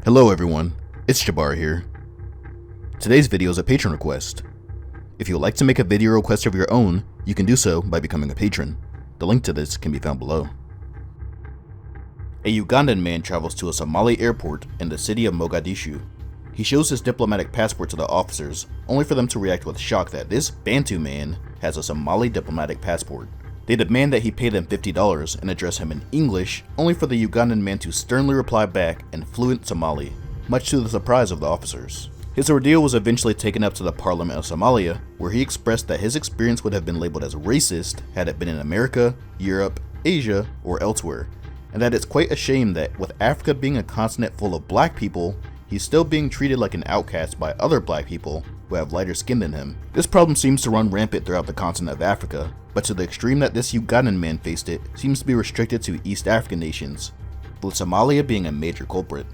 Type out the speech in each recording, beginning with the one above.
Hello everyone, it's Jabbar here. Today's video is a patron request. If you would like to make a video request of your own, you can do so by becoming a patron. The link to this can be found below. A Ugandan man travels to a Somali airport in the city of Mogadishu. He shows his diplomatic passport to the officers, only for them to react with shock that this Bantu man has a Somali diplomatic passport. They demand that he pay them $50 and address him in English, only for the Ugandan man to sternly reply back in fluent Somali, much to the surprise of the officers. His ordeal was eventually taken up to the Parliament of Somalia, where he expressed that his experience would have been labeled as racist had it been in America, Europe, Asia, or elsewhere, and that it's quite a shame that with Africa being a continent full of black people, he's still being treated like an outcast by other black people who have lighter skin than him. This problem seems to run rampant throughout the continent of Africa, but to the extreme that this Ugandan man faced it seems to be restricted to East African nations, with Somalia being a major culprit.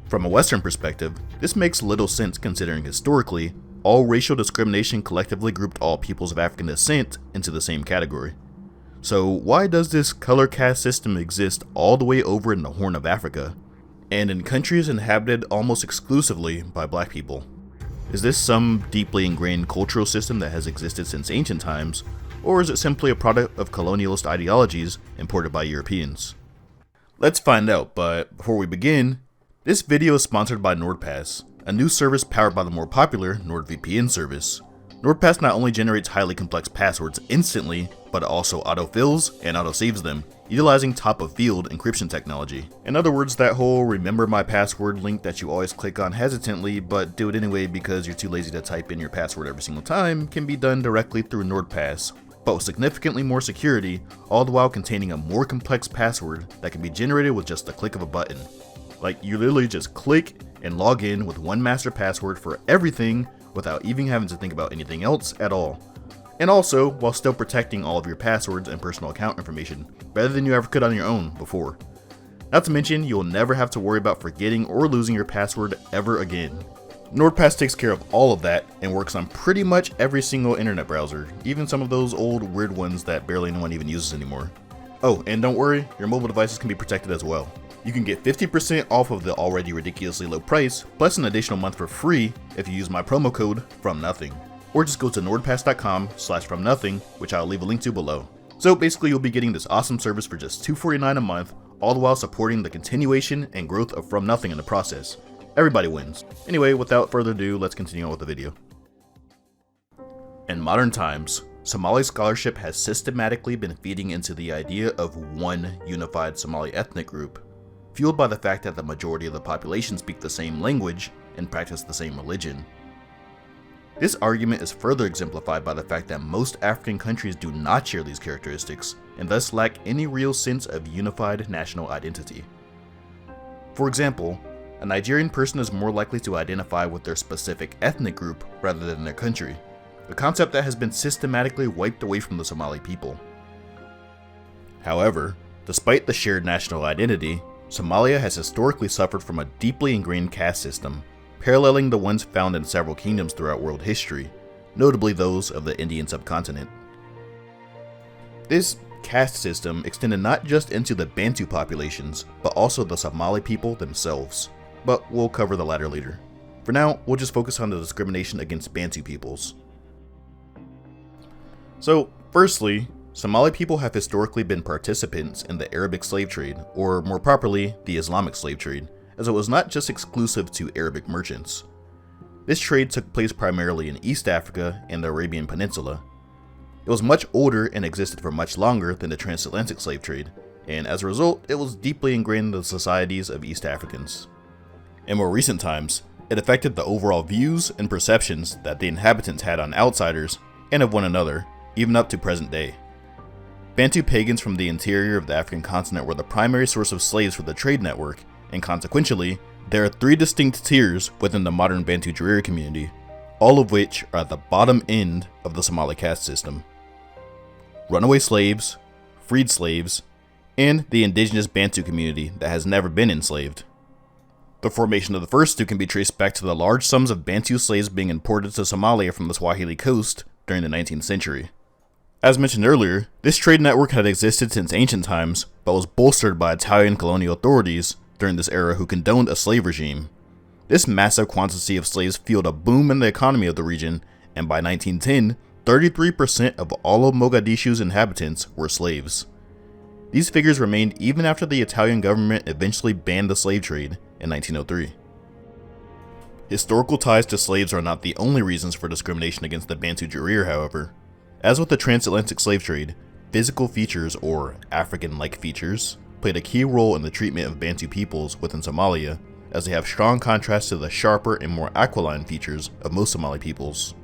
From a Western perspective, this makes little sense considering historically, all racial discrimination collectively grouped all peoples of African descent into the same category. So why does this color caste system exist all the way over in the Horn of Africa, and in countries inhabited almost exclusively by black people? Is this some deeply ingrained cultural system that has existed since ancient times, or is it simply a product of colonialist ideologies imported by Europeans? Let's find out, but before we begin, this video is sponsored by NordPass, a new service powered by the more popular NordVPN service. NordPass not only generates highly complex passwords instantly, but it also autofills and autosaves them, utilizing top-of-field encryption technology. In other words, that whole remember my password link that you always click on hesitantly but do it anyway because you're too lazy to type in your password every single time can be done directly through NordPass, but with significantly more security, all the while containing a more complex password that can be generated with just the click of a button. Like, you literally just click and log in with one master password for everything without even having to think about anything else at all. And also, while still protecting all of your passwords and personal account information, better than you ever could on your own before. Not to mention, you'll never have to worry about forgetting or losing your password ever again. NordPass takes care of all of that and works on pretty much every single internet browser, even some of those old weird ones that barely anyone even uses anymore. Oh, and don't worry, your mobile devices can be protected as well. You can get 50% off of the already ridiculously low price, plus an additional month for free if you use my promo code FROMNOTHING. Or just go to nordpass.com/FromNothing, which I'll leave a link to below. So basically you'll be getting this awesome service for just $2.49 a month, all the while supporting the continuation and growth of From Nothing in the process. Everybody wins. Anyway, without further ado, let's continue on with the video. In modern times, Somali scholarship has systematically been feeding into the idea of one unified Somali ethnic group, fueled by the fact that the majority of the population speak the same language and practice the same religion. This argument is further exemplified by the fact that most African countries do not share these characteristics, and thus lack any real sense of unified national identity. For example, a Nigerian person is more likely to identify with their specific ethnic group rather than their country, a concept that has been systematically wiped away from the Somali people. However, despite the shared national identity, Somalia has historically suffered from a deeply ingrained caste system, paralleling the ones found in several kingdoms throughout world history, notably those of the Indian subcontinent. This caste system extended not just into the Bantu populations, but also the Somali people themselves, but we'll cover the latter later. For now, we'll just focus on the discrimination against Bantu peoples. So, firstly, Somali people have historically been participants in the Arabic slave trade, or more properly, the Islamic slave trade, as it was not just exclusive to Arabic merchants. This trade took place primarily in East Africa and the Arabian Peninsula. It was much older and existed for much longer than the transatlantic slave trade, and as a result, it was deeply ingrained in the societies of East Africans. In more recent times, it affected the overall views and perceptions that the inhabitants had on outsiders and of one another, even up to present day. Bantu pagans from the interior of the African continent were the primary source of slaves for the trade network, and consequentially, there are three distinct tiers within the modern Bantu Jariri community, all of which are at the bottom end of the Somali caste system. Runaway slaves, freed slaves, and the indigenous Bantu community that has never been enslaved. The formation of the first two can be traced back to the large sums of Bantu slaves being imported to Somalia from the Swahili coast during the 19th century. As mentioned earlier, this trade network had existed since ancient times, but was bolstered by Italian colonial authorities during this era who condoned a slave regime. This massive quantity of slaves fueled a boom in the economy of the region, and by 1910, 33% of all of Mogadishu's inhabitants were slaves. These figures remained even after the Italian government eventually banned the slave trade in 1903. Historical ties to slaves are not the only reasons for discrimination against the Bantu Jarir, however. As with the transatlantic slave trade, physical features, or African-like features, played a key role in the treatment of Bantu peoples within Somalia, as they have strong contrast to the sharper and more aquiline features of most Somali peoples.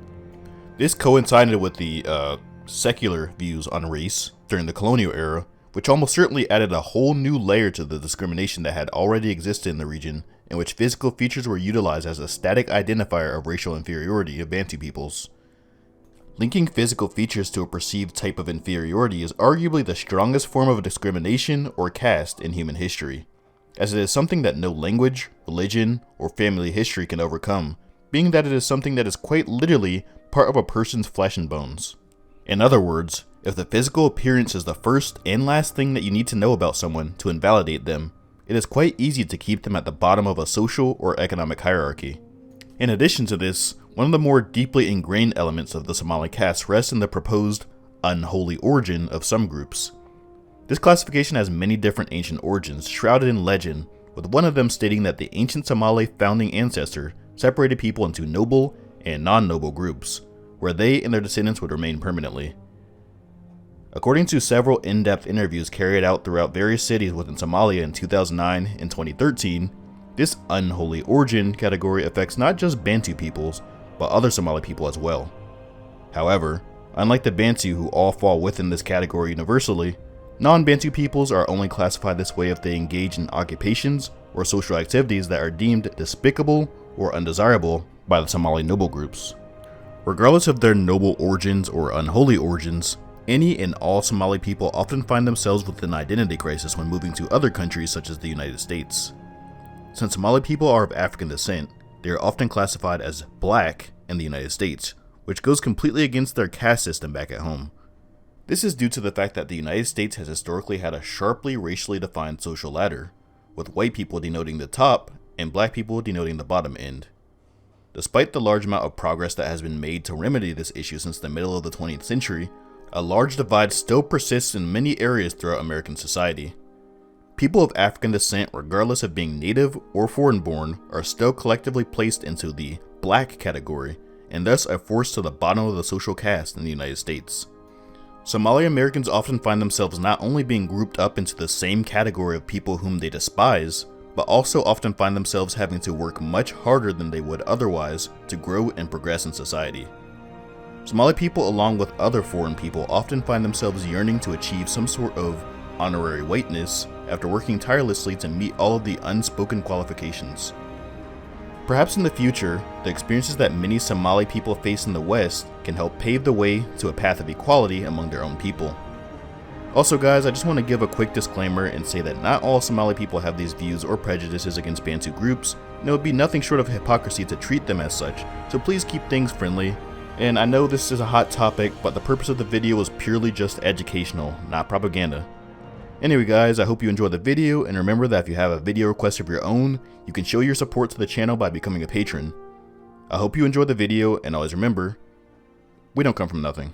This coincided with the secular views on race during the colonial era, which almost certainly added a whole new layer to the discrimination that had already existed in the region, in which physical features were utilized as a static identifier of racial inferiority of Bantu peoples. Linking physical features to a perceived type of inferiority is arguably the strongest form of discrimination or caste in human history, as it is something that no language, religion, or family history can overcome, being that it is something that is quite literally part of a person's flesh and bones. In other words, if the physical appearance is the first and last thing that you need to know about someone to invalidate them, it is quite easy to keep them at the bottom of a social or economic hierarchy. In addition to this, one of the more deeply ingrained elements of the Somali caste rests in the proposed unholy origin of some groups. This classification has many different ancient origins shrouded in legend, with one of them stating that the ancient Somali founding ancestor separated people into noble and non-noble groups, where they and their descendants would remain permanently. According to several in-depth interviews carried out throughout various cities within Somalia in 2009 and 2013, this unholy origin category affects not just Bantu peoples, but other Somali people as well. However, unlike the Bantu who all fall within this category universally, non-Bantu peoples are only classified this way if they engage in occupations or social activities that are deemed despicable or undesirable by the Somali noble groups. Regardless of their noble origins or unholy origins, any and all Somali people often find themselves with an identity crisis when moving to other countries such as the United States. Since Somali people are of African descent, they are often classified as black in the United States, which goes completely against their caste system back at home. This is due to the fact that the United States has historically had a sharply racially defined social ladder, with white people denoting the top and black people denoting the bottom end. Despite the large amount of progress that has been made to remedy this issue since the middle of the 20th century, a large divide still persists in many areas throughout American society. People of African descent, regardless of being native or foreign-born, are still collectively placed into the black category, and thus are forced to the bottom of the social caste in the United States. Somali Americans often find themselves not only being grouped up into the same category of people whom they despise, but also often find themselves having to work much harder than they would otherwise to grow and progress in society. Somali people, along with other foreign people, often find themselves yearning to achieve some sort of honorary whiteness after working tirelessly to meet all of the unspoken qualifications. Perhaps in the future, the experiences that many Somali people face in the West can help pave the way to a path of equality among their own people. Also guys, I just want to give a quick disclaimer and say that not all Somali people have these views or prejudices against Bantu groups, and it would be nothing short of hypocrisy to treat them as such, so please keep things friendly. And I know this is a hot topic, but the purpose of the video was purely just educational, not propaganda. Anyway guys, I hope you enjoyed the video, and remember that if you have a video request of your own, you can show your support to the channel by becoming a patron. I hope you enjoyed the video, and always remember, we don't come from nothing.